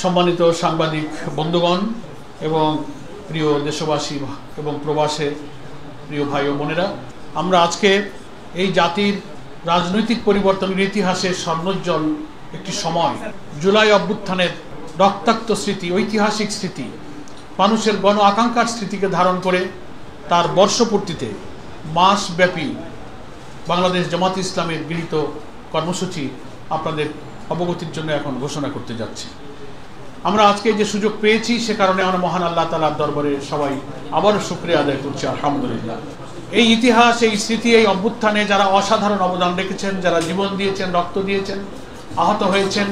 সম্মানিত সাংবাদিক বন্ধুগণ এবং প্রিয় দেশবাসী এবং প্রবাসে প্রিয় ভাই ও বোনেরা, আমরা আজকে এই জাতির রাজনৈতিক পরিবর্তনের ইতিহাসে স্বর্ণোজ্জ্বল একটি সময়, জুলাই অভ্যুত্থানের রক্তাক্ত স্মৃতি, ঐতিহাসিক স্মৃতি, মানুষের গণ আকাঙ্ক্ষার স্মৃতিকে ধারণ করে তার বর্ষপূর্তিতে মাসব্যাপী বাংলাদেশ জামাত ইসলামের গৃহীত কর্মসূচি আপনাদের অবগতির জন্য এখন ঘোষণা করতে যাচ্ছি। আমরা আজকে যে সুযোগ পেয়েছি সে কারণে আমরা মহান আল্লাহ তাআলার দরবারে সবাই আবারও শুকরিয়া আদায় করছি, আলহামদুলিল্লাহ। এই ইতিহাস, এই স্মৃতি, এই অভ্যুত্থানে যারা অসাধারণ অবদান রেখেছেন, যারা জীবন দিয়েছেন, রক্ত দিয়েছেন, আহত হয়েছেন,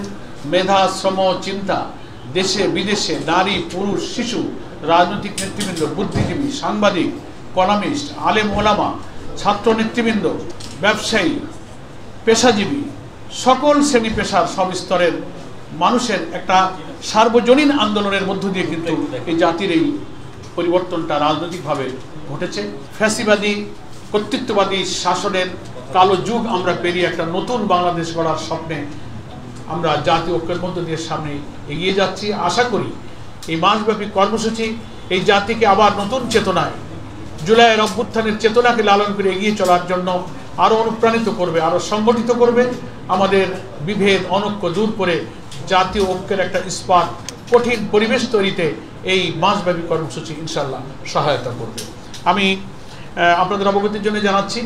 মেধা, শ্রম, চিন্তা, দেশে বিদেশে, নারী, পুরুষ, শিশু, রাজনৈতিক নেতৃবৃন্দ, বুদ্ধিজীবী, সাংবাদিক, কলামিস্ট, আলেম ওলামা, ছাত্র নেতৃবৃন্দ, ব্যবসায়ী, পেশাজীবী, সকল শ্রেণী পেশার সব স্তরের মানুষের একটা সার্বজনীন আন্দোলনের মধ্য দিয়ে কিন্তু এই জাতির এই পরিবর্তনটা রাজনৈতিকভাবে ঘটেছে। ফ্যাসিবাদী কর্তৃত্ববাদী শাসনের কালো যুগ আমরা পেরিয়ে একটা নতুন বাংলাদেশ গড়ার স্বপ্নে আমরা জাতীয় ঐক্যের মধ্য দিয়ে সামনে এগিয়ে যাচ্ছি। আশা করি এই মাসব্যাপী কর্মসূচি এই জাতিকে আবার নতুন চেতনায়, জুলাইয়ের অভ্যুত্থানের চেতনাকে লালন করে এগিয়ে চলার জন্য আরও অনুপ্রাণিত করবে, আরও সংগঠিত করবে, আমাদের বিভেদ অনৈক্য দূর করে জাতীয় ঐক্যের একটা ইস্পাত কঠিন পরিবেশ তৈরিতে এই মাসব্যাপী কর্মসূচি ইনশাল্লাহ সহায়তা করবে। আমি আপনাদের অবগতির জন্য জানাচ্ছি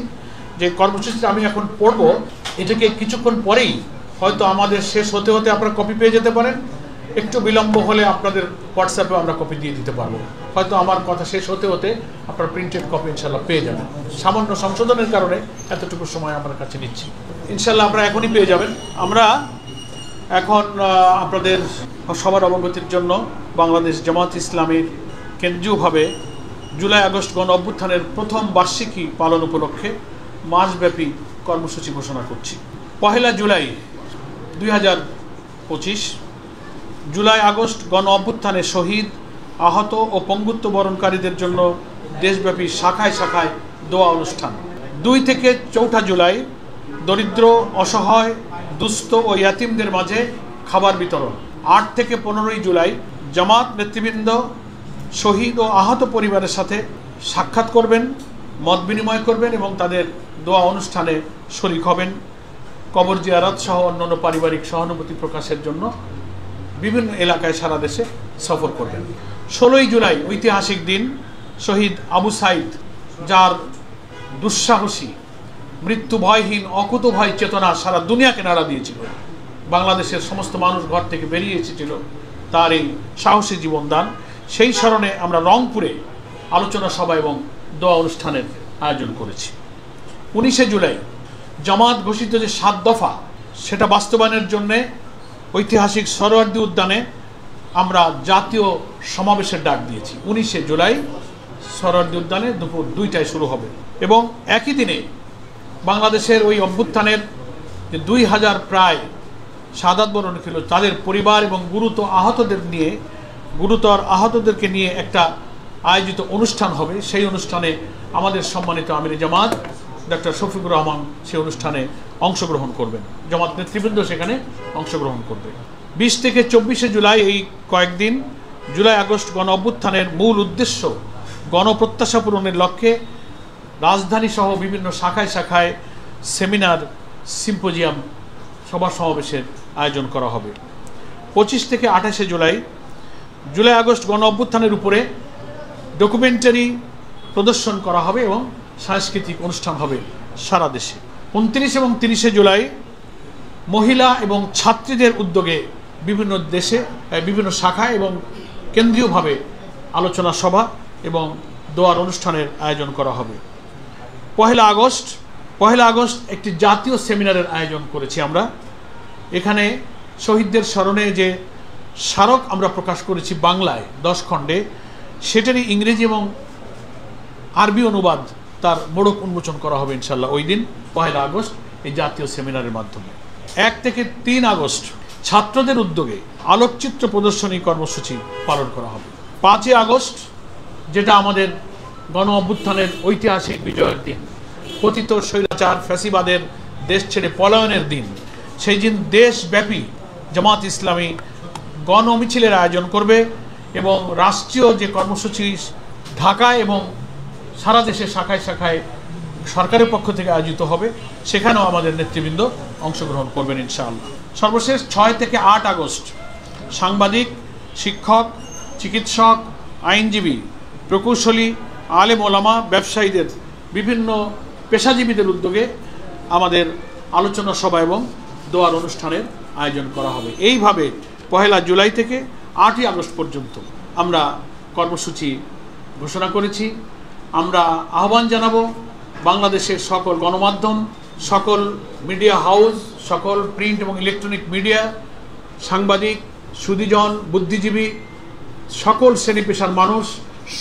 যে কর্মসূচিটা আমি এখন পড়ব, এটাকে কিছুক্ষণ পরেই হয়তো আমাদের শেষ হতে হতে আপনারা কপি পেয়ে যেতে পারেন। একটু বিলম্ব হলে আপনাদের হোয়াটসঅ্যাপে আমরা কপি দিয়ে দিতে পারবো। হয়তো আমার কথা শেষ হতে হতে আপনারা প্রিন্টেড কপি ইনশাল্লাহ পেয়ে যাবেন। সামান্য সংশোধনের কারণে এতটুকু সময় আমার কাছে নিচ্ছি, ইনশাল্লাহ আপনারা এখনই পেয়ে যাবেন। আমরা এখন আপনাদের সবার অবগতির জন্য বাংলাদেশ জামাত ইসলামের কেন্দ্রীয়ভাবে জুলাই আগস্ট গণ অভ্যুত্থানের প্রথম বার্ষিকী পালন উপলক্ষে মাসব্যাপী কর্মসূচি ঘোষণা করছি। 1 জুলাই 2025 জুলাই আগস্ট গণ অভ্যুত্থানে শহীদ, আহত ও পঙ্গুত্ব বরণকারীদের জন্য দেশব্যাপী শাখায় শাখায় দোয়া অনুষ্ঠান। 2 থেকে 4 জুলাই দরিদ্র, অসহায়, দুস্থ ও ইয়াতিমদের মাঝে খাবার বিতরণ। 8 থেকে 15 জুলাই জামাত নেতৃবৃন্দ শহীদ ও আহত পরিবারের সাথে সাক্ষাৎ করবেন, মত বিনিময় করবেন এবং তাদের দোয়া অনুষ্ঠানে শরীক হবেন। কবর জিয়ারত সহ অন্যান্য পারিবারিক সহানুভূতি প্রকাশের জন্য বিভিন্ন এলাকায় সারা দেশে সফর করবেন। 16 জুলাই ঐতিহাসিক দিন, শহীদ আবু সাইদ, যার দুঃসাহসী, মৃত্যু ভয়হীন, অকুতভয় চেতনা সারা দুনিয়াকে নাড়া দিয়েছিল। বাংলাদেশের সমস্ত মানুষ ঘর থেকে বেরিয়ে এসেছিল তার এই সাহসী জীবনদান। সেই স্মরণে আমরা রংপুরে আলোচনা সভা এবং দোয়া অনুষ্ঠানের আয়োজন করেছি। 19 জুলাই জামাত ঘোষিত যে 7 দফা, সেটা বাস্তবায়নের জন্যে ঐতিহাসিক সরোয়ার্দী উদ্যানে আমরা জাতীয় সমাবেশের ডাক দিয়েছি। 19 জুলাই সরোয়ার্দী উদ্যানে দুপুর 2টায় শুরু হবে এবং একই দিনে বাংলাদেশের ওই অভ্যুত্থানের যে 2000 প্রায় শাহাদাত বরণ ছিল তাদের পরিবার এবং গুরুতর আহতদেরকে নিয়ে একটা আয়োজিত অনুষ্ঠান হবে। সেই অনুষ্ঠানে আমাদের সম্মানিত আমির জামাত ডক্টর শফিকুর রহমান সেই অনুষ্ঠানে অংশগ্রহণ করবেন, জামাত নেতৃবৃন্দ সেখানে অংশগ্রহণ করবে। 20 থেকে 24 জুলাই এই কয়েকদিন জুলাই আগস্ট গণ অভ্যুত্থানের মূল উদ্দেশ্য গণপ্রত্যাশা পূরণের লক্ষ্যে রাজধানী সহ বিভিন্ন শাখায় শাখায় সেমিনার, সিম্পোজিয়াম, সভা সমাবেশের আয়োজন করা হবে। 25 থেকে 28 জুলাই জুলাই আগস্ট গণ অভ্যুত্থানের উপরে ডকুমেন্টারি প্রদর্শন করা হবে এবং সাংস্কৃতিক অনুষ্ঠান হবে সারা দেশে। 29 এবং 30 জুলাই মহিলা এবং ছাত্রীদের উদ্যোগে বিভিন্ন দেশে বিভিন্ন শাখায় এবং কেন্দ্রীয়ভাবে আলোচনা সভা এবং দোয়ার অনুষ্ঠানের আয়োজন করা হবে। 1 আগস্ট একটি জাতীয় সেমিনারের আয়োজন করেছি আমরা। এখানে শহীদদের স্মরণে যে স্মারক আমরা প্রকাশ করেছি বাংলায় 10 খণ্ডে, সেটারই ইংরেজি এবং আরবি অনুবাদ, তার মোড়ক উন্মোচন করা হবে ইনশাল্লাহ ওই দিন 1 আগস্ট এই জাতীয় সেমিনারের মাধ্যমে। 1 থেকে 3 আগস্ট ছাত্রদের উদ্যোগে আলোকচিত্র প্রদর্শনী কর্মসূচি পালন করা হবে। 5 আগস্ট যেটা আমাদের গণ অভ্যুত্থানের ঐতিহাসিক বিজয়ের দিন, পতিত স্বৈরাচার ফ্যাসিবাদের দেশ ছেড়ে পলায়নের দিন, সেই দিন দেশব্যাপী জামাত ইসলামী গণমিছিলের আয়োজন করবে এবং রাষ্ট্রীয় যে কর্মসূচি ঢাকায় এবং সারা দেশের শাখায় শাখায় সরকারের পক্ষ থেকে আয়োজিত হবে, সেখানেও আমাদের নেতৃবৃন্দ অংশগ্রহণ করবেন ইনশাআল্লাহ। সর্বশেষ 6 থেকে 8 আগস্ট সাংবাদিক, শিক্ষক, চিকিৎসক, আইনজীবী, প্রকৌশলী, আলেম ওলামা, ব্যবসায়ীদের, বিভিন্ন পেশাজীবীদের উদ্যোগে আমাদের আলোচনা সভা এবং দোয়ার অনুষ্ঠানের আয়োজন করা হবে। এইভাবে 1 জুলাই থেকে 8 আগস্ট পর্যন্ত আমরা কর্মসূচি ঘোষণা করেছি। আমরা আহ্বান জানাবো বাংলাদেশের সকল গণমাধ্যম, সকল মিডিয়া হাউস, সকল প্রিন্ট এবং ইলেকট্রনিক মিডিয়া, সাংবাদিক, সুধীজন, বুদ্ধিজীবী, সকল শ্রেণী পেশার মানুষ,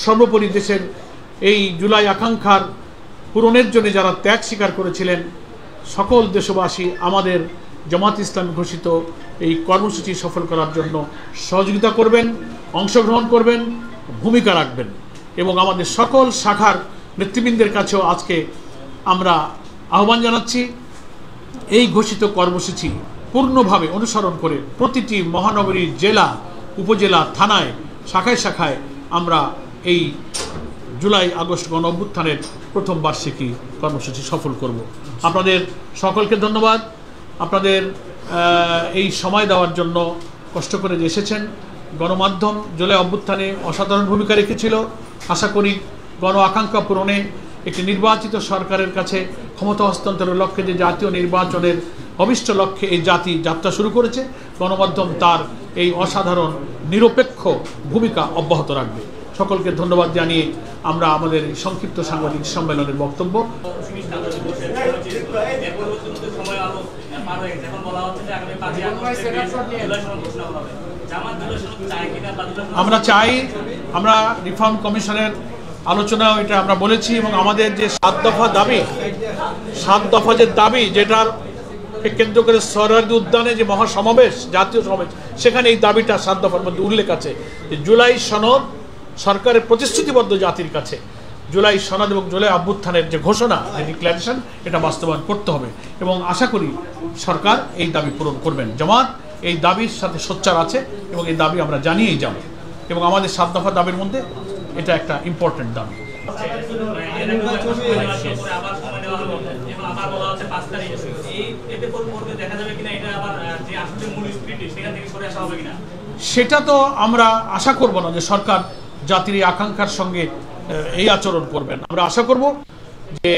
সর্বোপরি দেশের এই জুলাই আকাঙ্ক্ষার পূরণের জন্য যারা ত্যাগ স্বীকার করেছিলেন, সকল দেশবাসী আমাদের জামাত ইসলামী ঘোষিত এই কর্মসূচি সফল করার জন্য সহযোগিতা করবেন, অংশগ্রহণ করবেন, ভূমিকা রাখবেন। এবং আমাদের সকল শাখার নেতৃবৃন্দের কাছেও আজকে আমরা আহ্বান জানাচ্ছি, এই ঘোষিত কর্মসূচি পূর্ণভাবে অনুসরণ করে প্রতিটি মহানগরীর জেলা, উপজেলা, থানায়, শাখায় শাখায় আমরা এই জুলাই আগস্ট গণ অভ্যুত্থানের প্রথম বার্ষিকী কর্মসূচি সফল করব। আপনাদের সকলকে ধন্যবাদ, আপনাদের এই সময় দেওয়ার জন্য, কষ্ট করে যে এসেছেন। গণমাধ্যম জুলাই অভ্যুত্থানে অসাধারণ ভূমিকা রেখেছিল। আশা করি গণ আকাঙ্ক্ষা পূরণে একটি নির্বাচিত সরকারের কাছে ক্ষমতা হস্তান্তরের লক্ষ্যে যে জাতীয় নির্বাচনের অভিষ্ট লক্ষ্যে এই জাতি যাত্রা শুরু করেছে, গণমাধ্যম তার এই অসাধারণ নিরপেক্ষ ভূমিকা অব্যাহত রাখবে। সকলকে ধন্যবাদ জানিয়ে আমরা আমাদের সংক্ষিপ্ত সাংবাদিক সম্মেলনের বক্তব্য আমরা চাই। আমরা রিফর্ম কমিশনের আলোচনাও এটা আমরা বলেছি এবং আমাদের যে 7 দফা দাবি, 7 দফা যে দাবি, যেটার কেন্দ্র করে সোহরাওয়ার্দী উদ্যানে যে মহাসমাবেশ, জাতীয় সমাবেশ, সেখানে এই দাবিটা 7 দফার মধ্যে উল্লেখ আছে যে জুলাই সনদ সরকারের প্রতিশ্রুতিবদ্ধ জাতির কাছে, জুলাই সনদ এবং জুলাই অভ্যুত্থানের যে ঘোষণা, যে ডিক্লারেশন, এটা বাস্তবায়ন করতে হবে এবং আশা করি সরকার এই দাবি পূরণ করবেন। জামাত এই দাবির সাথে সোচ্চার আছে এবং এই দাবি আমরা জানিয়েই যাব এবং আমাদের 7 দফা দাবির মধ্যে এটা একটা ইম্পর্টেন্ট দাবি। সেটা তো আমরা আশা করব না যে সরকার জাতির এই আকাঙ্ক্ষার সঙ্গে এই আচরণ করবেন। আমরা আশা করব যে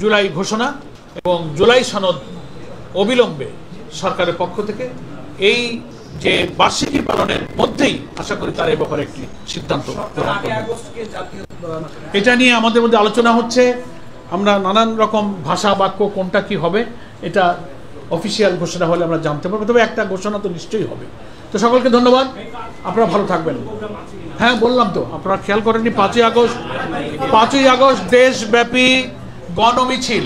জুলাই ঘোষণা এবং জুলাই সনদ অবিলম্বে সরকারের পক্ষ থেকে এই যে বার্ষিকী পালনের মধ্যেই আশা করি তার এ ব্যাপারে একটি সিদ্ধান্ত। এটা নিয়ে আমাদের মধ্যে আলোচনা হচ্ছে। আমরা নানান রকম ভাষা বাক্য কোনটা কি হবে এটা অফিসিয়াল ঘোষণা হলে আমরা জানতে পারবো, তবে একটা ঘোষণা তো নিশ্চয়ই হবে। তো সকলকে ধন্যবাদ, আপনারা ভালো থাকবেন। হ্যাঁ, বললাম তো, আপনারা খেয়াল করেননি 5ই আগস্ট দেশব্যাপী গণমিছিল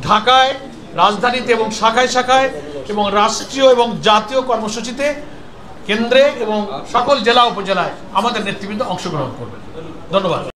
ঢাকায়, রাজধানীতে এবং শাখায় শাখায় এবং রাষ্ট্রীয় এবং জাতীয় কর্মসূচিতে কেন্দ্রে এবং সকল জেলা উপজেলায় আমাদের নেতৃবৃন্দ অংশগ্রহণ করবেন। ধন্যবাদ।